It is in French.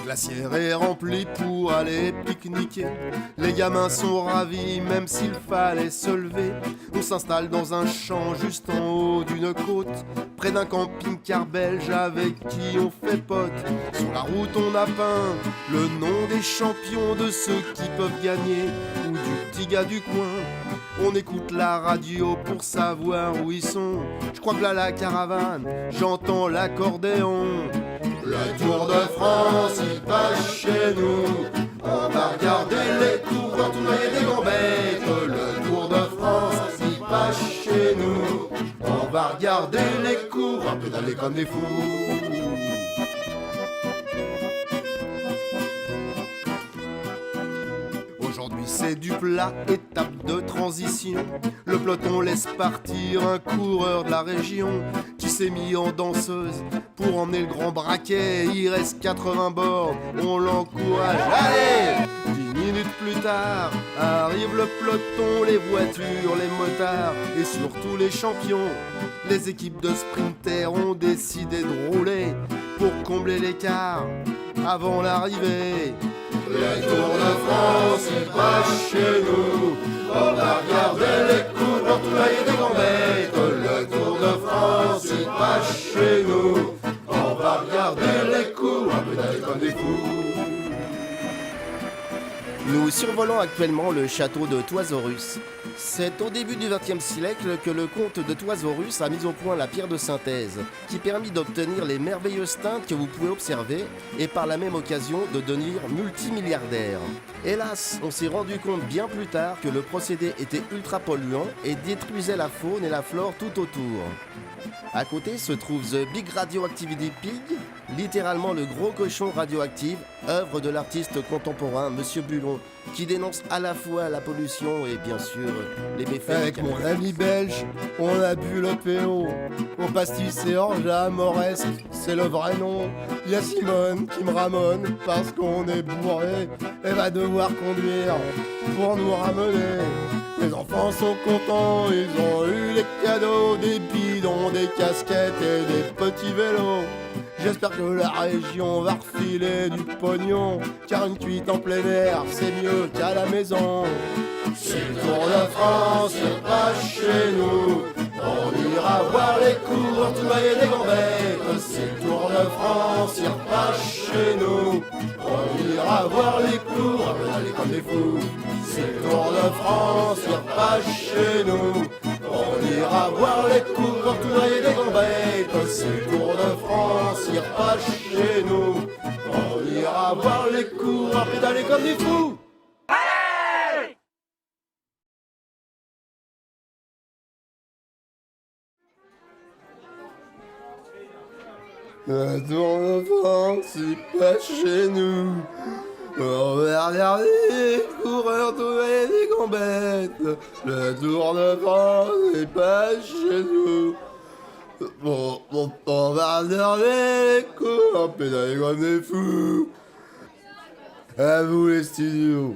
glacière est remplie pour aller pique-niquer. Les gamins sont ravis même s'il fallait se lever. On s'installe dans un champ juste en haut d'une côte, près d'un camping-car belge avec qui on fait pote. Sur la route on a peint le nom des champions, de ceux qui peuvent gagner ou du petit gars du coin. On écoute la radio pour savoir où ils sont. Je crois que là la caravane, j'entends l'accordéon. Le Tour de France, il passe chez nous. On va regarder les coureurs tourner des gambettes. Le Tour de France, il passe chez nous. On va regarder les coureurs pédaler comme des fous. Aujourd'hui c'est du plat, étape de transition. Le peloton laisse partir un coureur de la région qui s'est mis en danseuse pour emmener le grand braquet. Il reste 80 bornes, on l'encourage. Allez! 10 minutes plus tard, arrive le peloton, les voitures, les motards et surtout les champions. Les équipes de sprinters ont décidé de rouler pour combler l'écart avant l'arrivée. Le Tour de France, il passe chez nous. On va regarder les coureurs tourner des gambettes. Le Tour de France, il passe chez nous. On va regarder les coureurs pédaler comme des fous. Nous survolons actuellement le château de Toisorus. C'est au début du XXe siècle que le comte de Toisorus a mis au point la pierre de synthèse, qui permit d'obtenir les merveilleuses teintes que vous pouvez observer et par la même occasion de devenir multimilliardaire. Hélas, on s'est rendu compte bien plus tard que le procédé était ultra polluant et détruisait la faune et la flore tout autour. À côté se trouve The Big Radioactivity Pig, littéralement le gros cochon radioactif, œuvre de l'artiste contemporain Monsieur Bulon, qui dénonce à la fois la pollution et bien sûr les méfaits. Avec mon ami belge, on a bu le PO. Au pastis et orge à Moresque, c'est le vrai nom. Il y a Simone qui me ramone parce qu'on est bourré. Elle va devoir conduire pour nous ramener. Les enfants sont contents, ils ont eu les cadeaux, des bidons, des casquettes et des petits vélos. J'espère que la région va refiler du pognon, car une cuite en plein air, c'est mieux qu'à la maison. C'est le Tour de France, c'est pas chez nous. On ira voir les coureurs tourner des gambettes. C'est le Tour de France, il repasse chez nous. On ira voir les coureurs pédaler comme des fous. C'est le Tour de France, il repasse chez nous. On ira voir les coureurs tourner des gambettes. C'est le Tour de France, il repasse chez nous. On ira voir les coureurs pédaler comme des fous. Le Tour de France, il passe chez nous. On va regarder les coureurs tourner des gambettes. Le Tour de France, il passe chez nous. On va regarder les coureurs pédaler comme des fous. À vous les studios.